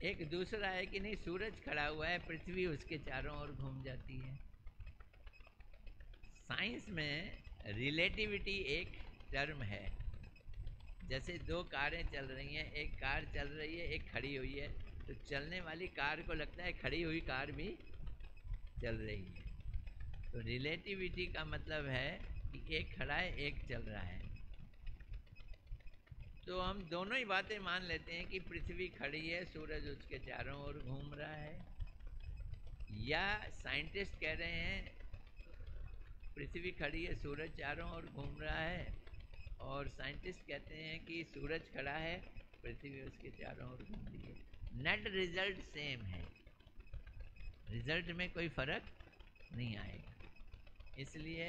एक दूसरा है कि नहीं, सूरज खड़ा हुआ है, पृथ्वी उसके चारों ओर घूम जाती है। साइंस में रिलेटिविटी एक टर्म है। जैसे दो कारें चल रही हैं, एक कार चल रही है, एक खड़ी हुई है, तो चलने वाली कार को लगता है खड़ी हुई कार भी चल रही है। तो रिलेटिविटी का मतलब है कि एक खड़ा है, एक चल रहा है। तो हम दोनों ही बातें मान लेते हैं कि पृथ्वी खड़ी है, सूरज उसके चारों ओर घूम रहा है, या साइंटिस्ट कह रहे हैं पृथ्वी खड़ी है, सूरज चारों ओर घूम रहा है, और साइंटिस्ट कहते हैं कि सूरज खड़ा है, पृथ्वी उसके चारों ओर घूम रही है। नेट रिजल्ट सेम है, रिजल्ट में कोई फर्क नहीं आएगा, इसलिए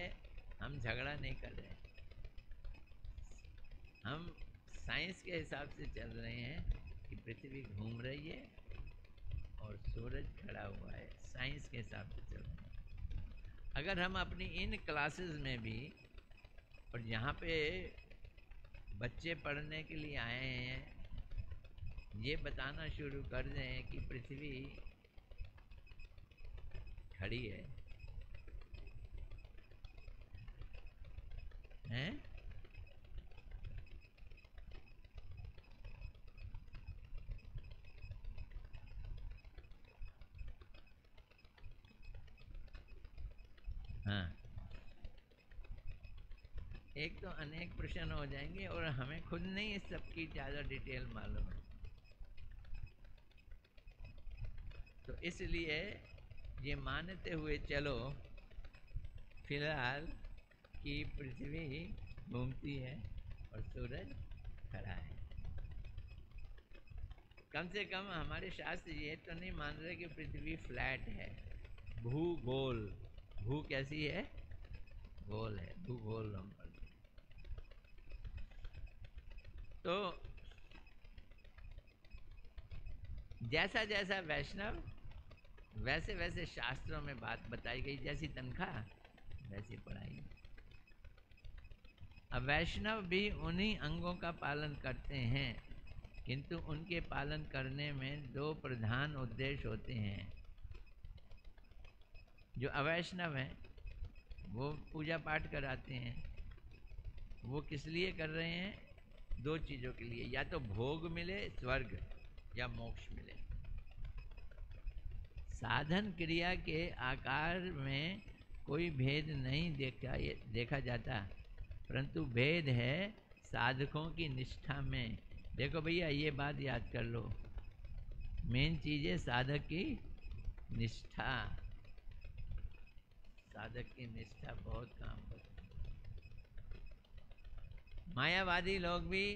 हम झगड़ा नहीं कर रहे हैं। हम साइंस के हिसाब से चल रहे हैं कि पृथ्वी घूम रही है और सूरज खड़ा हुआ है, साइंस के हिसाब से चल रहे हैं। अगर हम अपनी इन क्लासेस में भी, और यहाँ पे बच्चे पढ़ने के लिए आए हैं, ये बताना शुरू कर दें कि पृथ्वी खड़ी है, हैं? हाँ, एक तो अनेक प्रश्न हो जाएंगे और हमें खुद नहीं इस सब की ज़्यादा डिटेल मालूम है, तो इसलिए ये मानते हुए चलो फिलहाल कि पृथ्वी घूमती है और सूरज खड़ा है। कम से कम हमारे शास्त्र ये तो नहीं मान रहे कि पृथ्वी फ्लैट है, भूगोल। भू कैसी है? गोल है, भूगोल हम पढ़ते हैं। तो जैसा जैसा वैष्णव, वैसे वैसे शास्त्रों में बात बताई गई, जैसी तनख्वाह वैसी पढ़ाई। अब वैष्णव भी उन्हीं अंगों का पालन करते हैं, किंतु उनके पालन करने में दो प्रधान उद्देश्य होते हैं। जो अवैष्णव हैं वो पूजा पाठ कराते हैं, वो किस लिए कर रहे हैं? दो चीज़ों के लिए, या तो भोग मिले, स्वर्ग, या मोक्ष मिले। साधन क्रिया के आकार में कोई भेद नहीं देखा जाता, परंतु भेद है साधकों की निष्ठा में। देखो भैया, ये बात याद कर लो, मेन चीज़ है साधक की निष्ठा। साधक की निष्ठा बहुत काम करती है। मायावादी लोग भी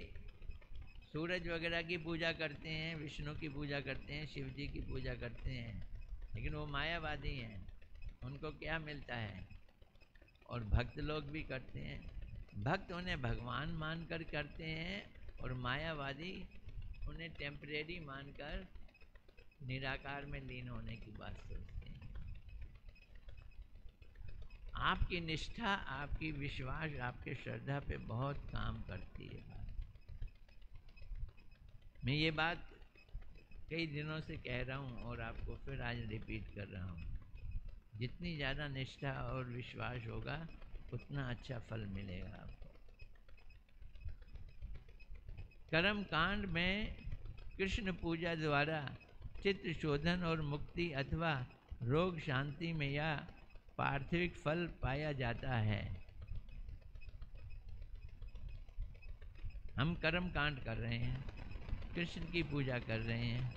सूरज वगैरह की पूजा करते हैं, विष्णु की पूजा करते हैं, शिव जी की पूजा करते हैं, लेकिन वो मायावादी हैं, उनको क्या मिलता है? और भक्त लोग भी करते हैं, भक्त उन्हें भगवान मानकर करते हैं, और मायावादी उन्हें टेम्परेरी मानकर निराकार में लीन होने की बात सोचते हैं। आपकी निष्ठा, आपकी विश्वास, आपके श्रद्धा पे बहुत काम करती है बात। मैं ये बात कई दिनों से कह रहा हूँ और आपको फिर आज रिपीट कर रहा हूँ। जितनी ज़्यादा निष्ठा और विश्वास होगा उतना अच्छा फल मिलेगा आपको। कर्म कांड में कृष्ण पूजा द्वारा चित्त शोधन और मुक्ति अथवा रोग शांति में या पार्थिविक फल पाया जाता है। हम कर्म कांड कर रहे हैं, कृष्ण की पूजा कर रहे हैं,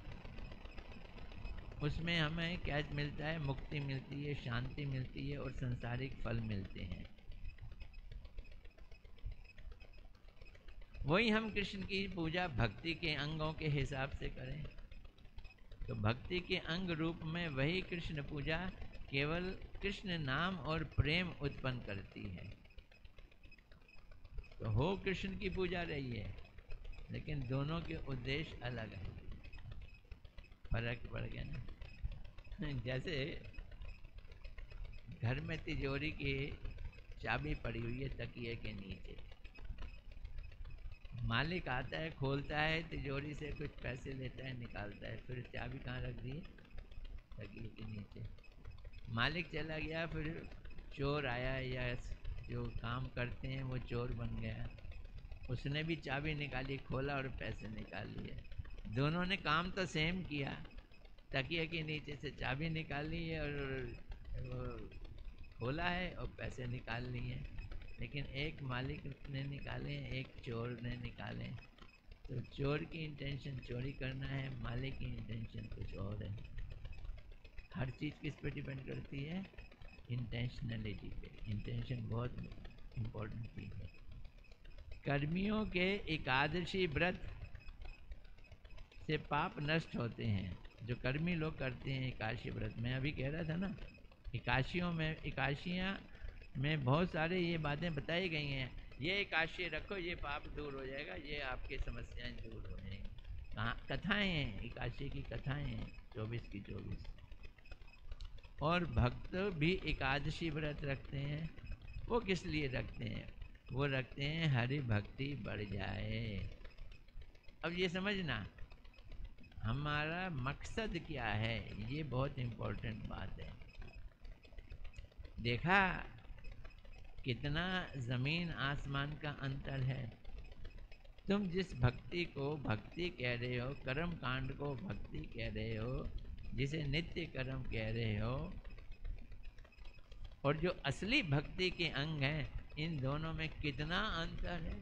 उसमें हमें क्या मिलता है? मुक्ति मिलती है, शांति मिलती है और संसारिक फल मिलते हैं। वही हम कृष्ण की पूजा भक्ति के अंगों के हिसाब से करें तो भक्ति के अंग रूप में वही कृष्ण पूजा केवल कृष्ण नाम और प्रेम उत्पन्न करती है। तो हो कृष्ण की पूजा रही है, लेकिन दोनों के उद्देश्य अलग हैं। फर्क पड़ गया ना। जैसे घर में तिजोरी की चाबी पड़ी हुई है तकिए के नीचे, मालिक आता है, खोलता है, तिजोरी से कुछ पैसे लेता है, निकालता है, फिर चाबी कहाँ रख दी? तकिए के नीचे। मालिक चला गया, फिर चोर आया या जो काम करते हैं वो चोर बन गया, उसने भी चाबी निकाली, खोला और पैसे निकाल लिए। दोनों ने काम तो सेम किया, तकिए के नीचे से चाबी निकाली है और खोला है और पैसे निकाल लिए, लेकिन एक मालिक ने निकाले, एक चोर ने निकाले। तो चोर की इंटेंशन चोरी करना है, मालिक की इंटेंशन कुछ और है। हर चीज़ किस पे डिपेंड करती है? इंटेंशनलिटी पे। इंटेंशन बहुत इम्पोर्टेंट चीज़ है। कर्मियों के एकादशी व्रत से पाप नष्ट होते हैं। जो कर्मी लोग करते हैं एकादशी व्रत, मैं अभी कह रहा था ना, एकादशियाँ में बहुत सारे ये बातें बताई गई हैं। ये एकादशी रखो, ये पाप दूर हो जाएगा, ये आपकी समस्याएं दूर हो जाएंगी। कहाँ कथाएँ हैं, एकादशी की कथाएँ हैं 24 की 24। और भक्त भी एकादशी व्रत रखते हैं। वो किस लिए रखते हैं? वो रखते हैं हरि भक्ति बढ़ जाए। अब ये समझना हमारा मकसद क्या है, ये बहुत इम्पोर्टेंट बात है। देखा कितना ज़मीन आसमान का अंतर है। तुम जिस भक्ति को भक्ति कह रहे हो, कर्म कांड को भक्ति कह रहे हो, जिसे नित्य कर्म कह रहे हो, और जो असली भक्ति के अंग हैं, इन दोनों में कितना अंतर है,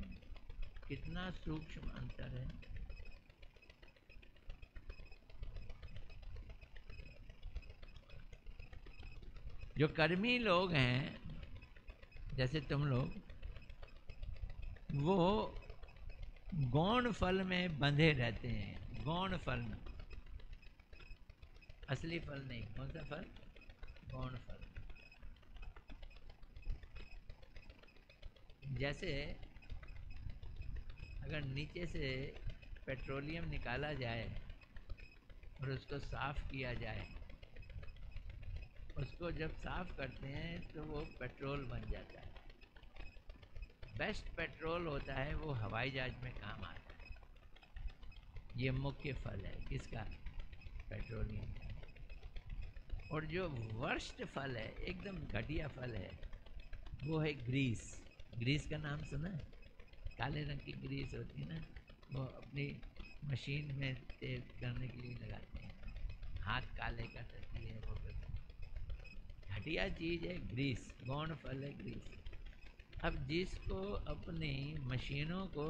कितना सूक्ष्म अंतर है। जो कर्मी लोग हैं जैसे तुम लोग, वो गौण फल में बंधे रहते हैं। गौण फल में, असली फल नहीं। कौन सा फल? गौण फल। जैसे अगर नीचे से पेट्रोलियम निकाला जाए और उसको साफ किया जाए, उसको जब साफ करते हैं तो वो पेट्रोल बन जाता है। बेस्ट पेट्रोल होता है वो हवाई जहाज में काम आता है। ये मुख्य फल है किसका? पेट्रोलियम। और जो वर्स्ट फल है, एकदम घटिया फल है, वो है ग्रीस। ग्रीस का नाम सुना है? काले रंग की ग्रीस होती है ना, वो अपनी मशीन में तेल करने के लिए लगाते हैं, हाथ काले कर सकती है वो। घटिया चीज़ है ग्रीस, गौण फल है ग्रीस। अब जिसको अपनी मशीनों को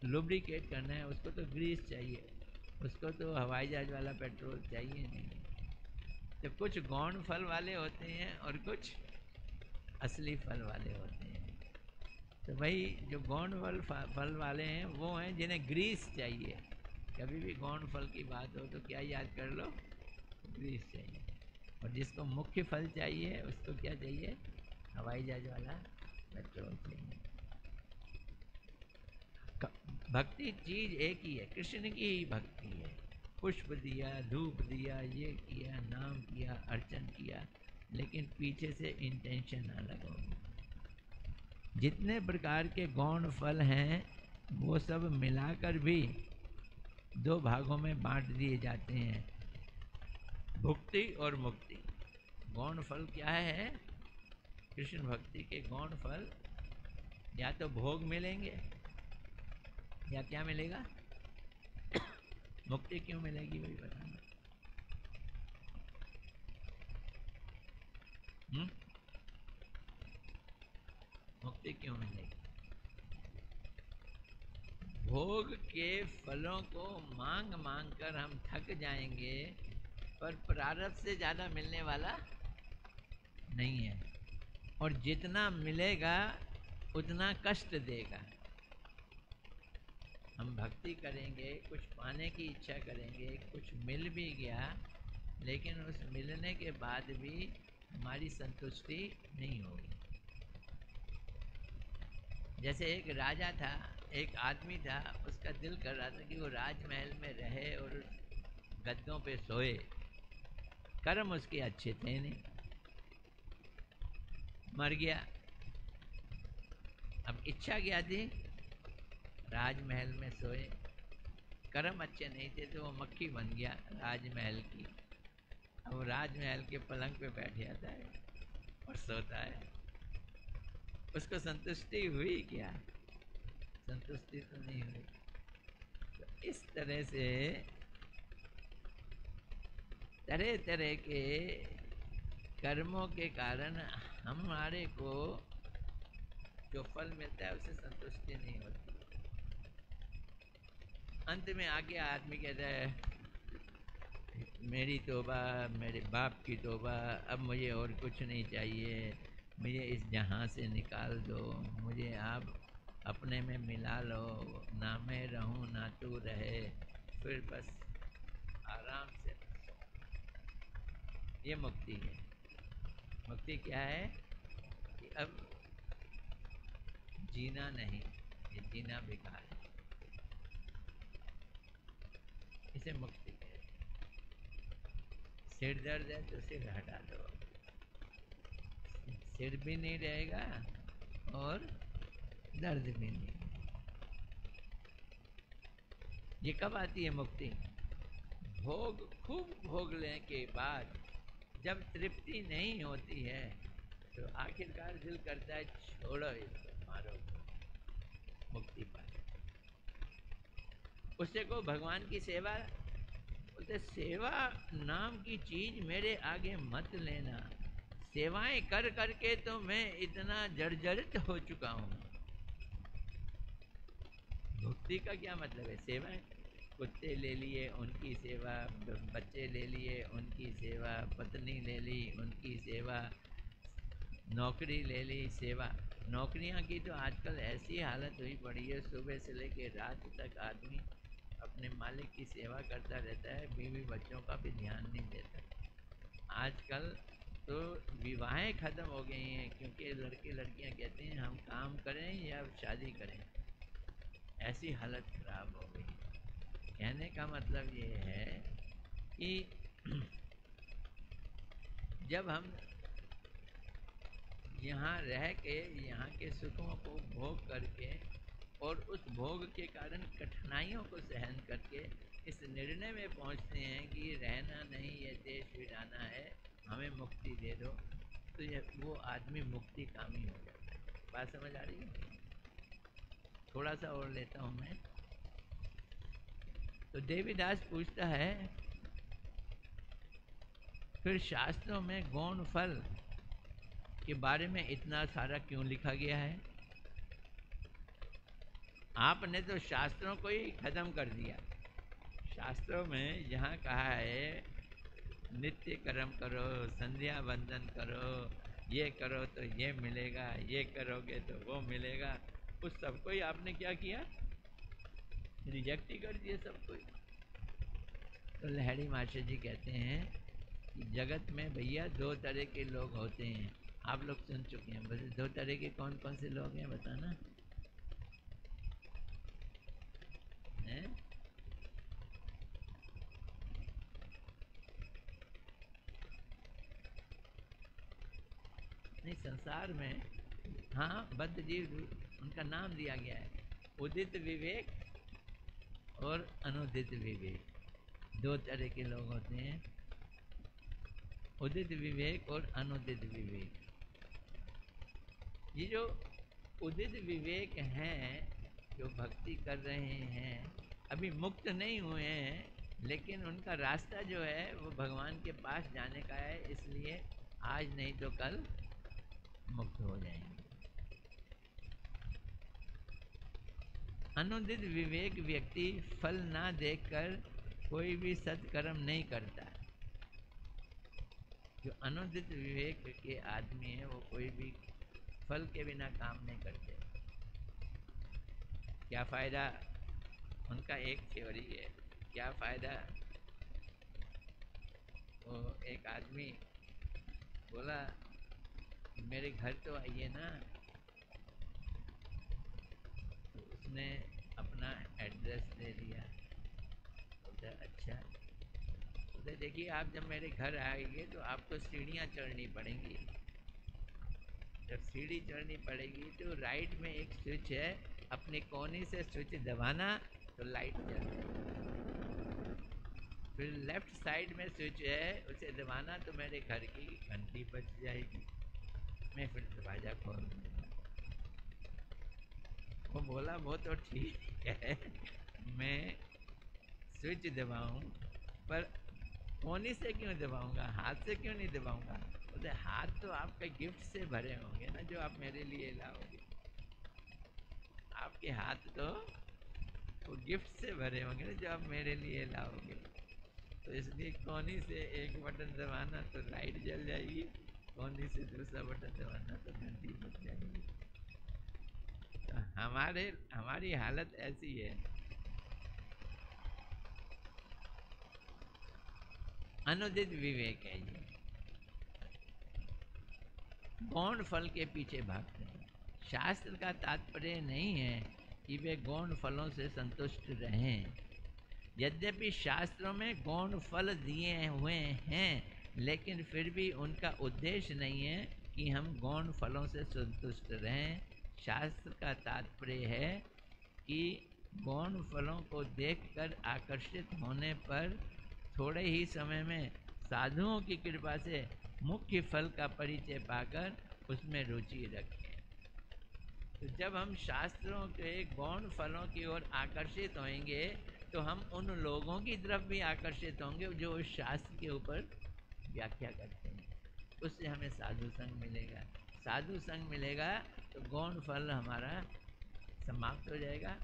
लुब्रिकेट करना है, उसको तो ग्रीस चाहिए, उसको तो हवाई जहाज वाला पेट्रोल चाहिए नहीं। तो कुछ गौण फल वाले होते हैं और कुछ असली फल वाले होते हैं। तो भाई जो गौण फल वाले हैं वो हैं जिन्हें ग्रीस चाहिए। कभी भी गौण फल की बात हो तो क्या याद कर लो? ग्रीस चाहिए। और जिसको मुख्य फल चाहिए उसको क्या चाहिए? हवाई जहाज वाला पेट्रोल चाहिए। भक्ति चीज एक ही है, कृष्ण की ही भक्ति है। पुष्प दिया, धूप दिया, ये किया, नाम किया, अर्चन किया, लेकिन पीछे से इंटेंशन अलग होगी। जितने प्रकार के गौण फल हैं वो सब मिलाकर भी दो भागों में बांट दिए जाते हैं, भुक्ति और मुक्ति। गौण फल क्या है? कृष्ण भक्ति के गौण फल या तो भोग मिलेंगे या क्या मिलेगा? मुक्ति क्यों मिलेगी वही बताना। हुँ? मुक्ति क्यों मिलेगी? भोग के फलों को मांग मांग कर हम थक जाएंगे, पर प्रारब्ध से ज्यादा मिलने वाला नहीं है, और जितना मिलेगा उतना कष्ट देगा। हम भक्ति करेंगे, कुछ पाने की इच्छा करेंगे, कुछ मिल भी गया, लेकिन उस मिलने के बाद भी हमारी संतुष्टि नहीं होगी। जैसे एक राजा था, एक आदमी था, उसका दिल कर रहा था कि वो राजमहल में रहे और गद्दों पे सोए। कर्म उसके अच्छे थे नहीं, मर गया। अब इच्छा क्या थी? राजमहल में सोए। कर्म अच्छे नहीं थे तो वो मक्खी बन गया राजमहल की। अब वो राजमहल के पलंग पे बैठ जाता है और सोता है। उसको संतुष्टि हुई क्या? संतुष्टि तो नहीं हुई। तो इस तरह से तरह तरह के कर्मों के कारण हमारे को जो फल मिलता है उससे संतुष्टि नहीं होती। अंत में आके आदमी कहता है मेरी तौबा, मेरे बाप की तौबा, अब मुझे और कुछ नहीं चाहिए, मुझे इस जहाँ से निकाल दो, मुझे आप अपने में मिला लो, ना मैं रहूं ना तू रहे, फिर बस आराम से बसो। ये मुक्ति है। मुक्ति क्या है? कि अब जीना नहीं, ये जीना बेकार है, इसे मुक्ति कहते हैं। सिर दर्द है तो सिर हटा दो, सिर भी नहीं रहेगा और दर्द भी नहीं। ये कब आती है मुक्ति? भोग खूब भोगने के बाद जब तृप्ति नहीं होती है तो आखिरकार दिल करता है छोड़ो इसको, मारो, मुक्ति पाए। उससे को भगवान की सेवा, बोलते सेवा नाम की चीज मेरे आगे मत लेना, सेवाएं कर करके तो मैं इतना जर्जरित हो चुका हूँ। भक्ति का क्या मतलब है? सेवाएं, कुत्ते ले लिए उनकी सेवा, बच्चे ले लिए उनकी सेवा, पत्नी ले ली उनकी सेवा, नौकरी ले ली सेवा। नौकरियां की तो आजकल ऐसी हालत हुई पड़ी है, सुबह से लेकर रात तक आदमी अपने मालिक की सेवा करता रहता है, बीवी बच्चों का भी ध्यान नहीं देता। आजकल तो विवाहें खत्म हो गई हैं क्योंकि लड़के लड़कियां कहते हैं हम काम करें या शादी करें, ऐसी हालत खराब हो गई। कहने का मतलब ये है कि जब हम यहाँ रह के यहाँ के सुखों को भोग करके और उस भोग के कारण कठिनाइयों को सहन करके इस निर्णय में पहुँचते हैं कि रहना नहीं, ये देश वीराना है, हमें मुक्ति दे दो, तो ये वो आदमी मुक्ति कामी हो जाता है। बात समझ आ रही है? थोड़ा सा और लेता हूँ मैं। तो देवीदास पूछता है फिर शास्त्रों में गौण फल के बारे में इतना सारा क्यों लिखा गया है? आपने तो शास्त्रों को ही खत्म कर दिया। शास्त्रों में जहाँ कहा है नित्य कर्म करो, संध्या वंदन करो, ये करो तो ये मिलेगा, ये करोगे तो वो मिलेगा, उस सबको ही आपने क्या किया? रिजेक्ट ही कर दिया सबको ही। तो लहड़ी मास्टर जी कहते हैं कि जगत में भैया दो तरह के लोग होते हैं, आप लोग सुन चुके हैं, बस दो तरह के कौन कौन से लोग हैं बताना है? नहीं, संसार में हाँ बद्ध जीव उनका नाम दिया गया है, उदित विवेक और अनुदित विवेक, दो तरह के लोग होते हैं, उदित विवेक और अनुदित विवेक। ये जो उदित विवेक हैं, जो भक्ति कर रहे हैं, अभी मुक्त नहीं हुए हैं, लेकिन उनका रास्ता जो है वो भगवान के पास जाने का है, इसलिए आज नहीं तो कल मुक्त हो जाएंगे। अनुदित विवेक व्यक्ति फल ना देखकर कोई भी सत्कर्म नहीं करता। जो अनुदित विवेक के आदमी है वो कोई भी फल के बिना काम नहीं करते। क्या फायदा? उनका एक थ्योरी है, क्या फायदा। वो एक आदमी बोला मेरे घर तो आइए ना। तो उसने अपना एड्रेस दे दिया। बोलते अच्छा, बोलते देखिए आप जब मेरे घर आएंगे तो आपको सीढ़ियाँ चढ़नी पड़ेंगी। जब सीढ़ी चढ़नी पड़ेगी तो राइट में एक स्विच है, अपने कोने से स्विच दबाना तो लाइट जलेगी। फिर लेफ्ट साइड में स्विच है, उसे दबाना तो मेरे घर की घंटी बज जाएगी। मैं फिर दरवाजा खोल दूंगा। वो बोला वो तो ठीक है, मैं स्विच दबाऊं, पर कोने से क्यों दबाऊंगा, हाथ से क्यों नहीं दबाऊंगा? बोले हाथ तो आपके गिफ्ट से भरे होंगे ना जो आप मेरे लिए लाओगे। आपके हाथ तो वो गिफ्ट से भरे होंगे ना जो आप मेरे लिए लाओगे। तो इसलिए कोनी से एक बटन दबाना तो लाइट जल जाएगी, कोनी से दूसरा बटन दबाना तो घंटी बज जाएगी। तो हमारी हालत ऐसी है। अनुदित विवेक है ये, गौण फल के पीछे भागते हैं। शास्त्र का तात्पर्य नहीं है कि वे गौण फलों से संतुष्ट रहें। यद्यपि शास्त्रों में गौण फल दिए हुए हैं, लेकिन फिर भी उनका उद्देश्य नहीं है कि हम गौण फलों से संतुष्ट रहें। शास्त्र का तात्पर्य है कि गौण फलों को देखकर आकर्षित होने पर थोड़े ही समय में साधुओं की कृपा से मुख्य फल का परिचय पाकर उसमें रुचि रखें। तो जब हम शास्त्रों के गौण फलों की ओर आकर्षित होंगे तो हम उन लोगों की तरफ भी आकर्षित होंगे जो उस शास्त्र के ऊपर व्याख्या करते हैं। उससे हमें साधु संग मिलेगा। साधु संग मिलेगा तो गौण फल हमारा समाप्त हो जाएगा,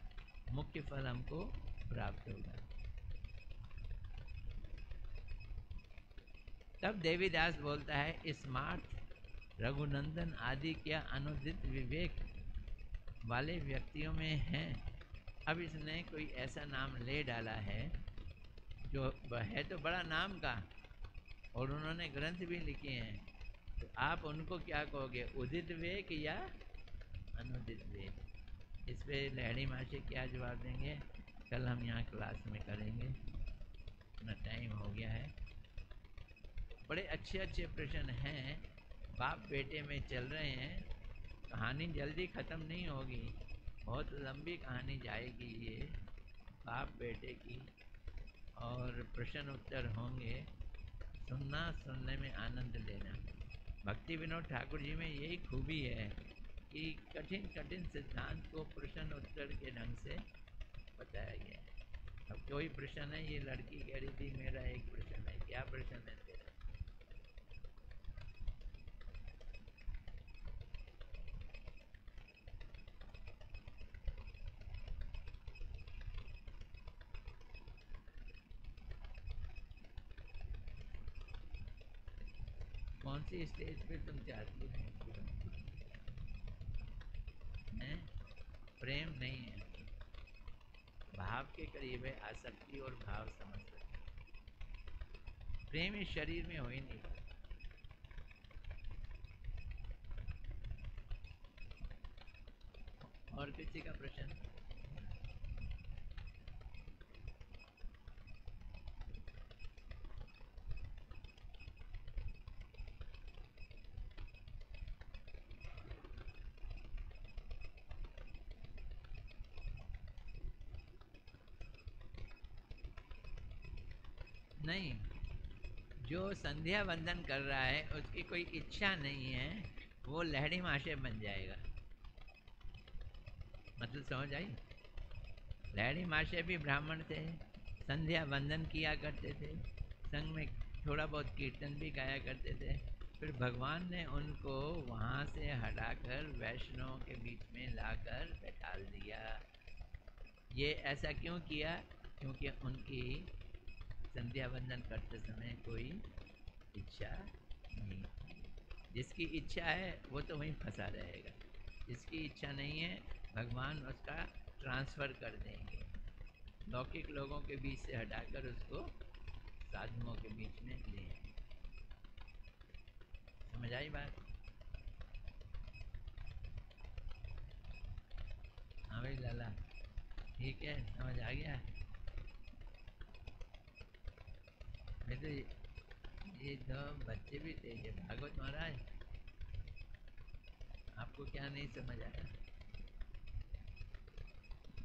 मुख्य फल हमको प्राप्त होगा। तब देवीदास बोलता है स्मार्थ रघुनंदन आदि क्या अनुदित विवेक वाले व्यक्तियों में हैं। अब इसने कोई ऐसा नाम ले डाला है जो है तो बड़ा नाम का, और उन्होंने ग्रंथ भी लिखे हैं। तो आप उनको क्या कहोगे, उदित विवेक या अनुदित विवेक? इस पे लहड़ी मासी क्या जवाब देंगे, कल हम यहाँ क्लास में करेंगे। अपना टाइम हो गया है। बड़े अच्छे अच्छे प्रश्न हैं, बाप बेटे में चल रहे हैं। कहानी जल्दी ख़त्म नहीं होगी, बहुत लंबी कहानी जाएगी ये बाप बेटे की, और प्रश्न उत्तर होंगे। सुनना, सुनने में आनंद लेना। भक्ति विनोद ठाकुर जी में यही खूबी है कि कठिन कठिन सिद्धांत को प्रश्न उत्तर के ढंग से बताया गया है। अब कोई प्रश्न है, ये लड़की कह रही थी मेरा एक प्रश्न है, क्या प्रश्न है तेरा? कौन सी स्टेज पे तुम चाहती हो? हैं? प्रेम नहीं है, भाव के करीब है, आसक्ति और भाव समझ सकते। प्रेम इस शरीर में हो ही नहीं पाता। और किसी का प्रश्न? नहीं, जो संध्या वंदन कर रहा है उसकी कोई इच्छा नहीं है, वो लहड़ी माशे बन जाएगा। मतलब समझ आई? लहड़ी माशे भी ब्राह्मण थे, संध्या वंदन किया करते थे, संग में थोड़ा बहुत कीर्तन भी गाया करते थे, फिर भगवान ने उनको वहाँ से हटाकर वैष्णव के बीच में लाकर बैठाल दिया। ये ऐसा क्यों किया? क्योंकि उनकी संध्या वंदन करते समय कोई इच्छा नहीं थी। जिसकी इच्छा है वो तो वहीं फंसा रहेगा, जिसकी इच्छा नहीं है भगवान उसका ट्रांसफ़र कर देंगे, लौकिक लोगों के बीच से हटाकर उसको साधुओं के बीच में ले आएंगे। समझ आई बात? हाँ भाई लाला, ठीक है, समझ आ गया। मैं तो ये तो बच्चे भी तेज है। भागवत महाराज, आपको क्या नहीं समझ आया?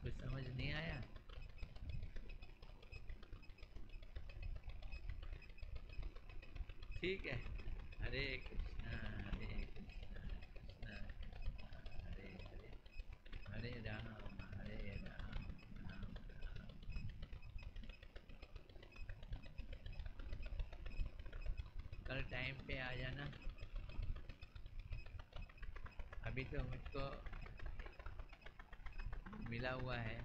कुछ समझ नहीं आया? ठीक है। हरे कृष्णा हरे कृष्णा कृष्णा कृष्णा हरे हरे, हरे राम राम राम। कल टाइम पे आ जाना। अभी तो मुझको मिला हुआ है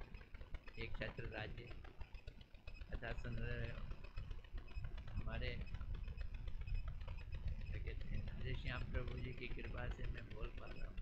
एक छत्र राज्य, कथा सुन रहे हो। हमारे क्या कहते हैं, राधे श्याम प्रभु जी की कृपा से मैं बोल पा रहा हूँ।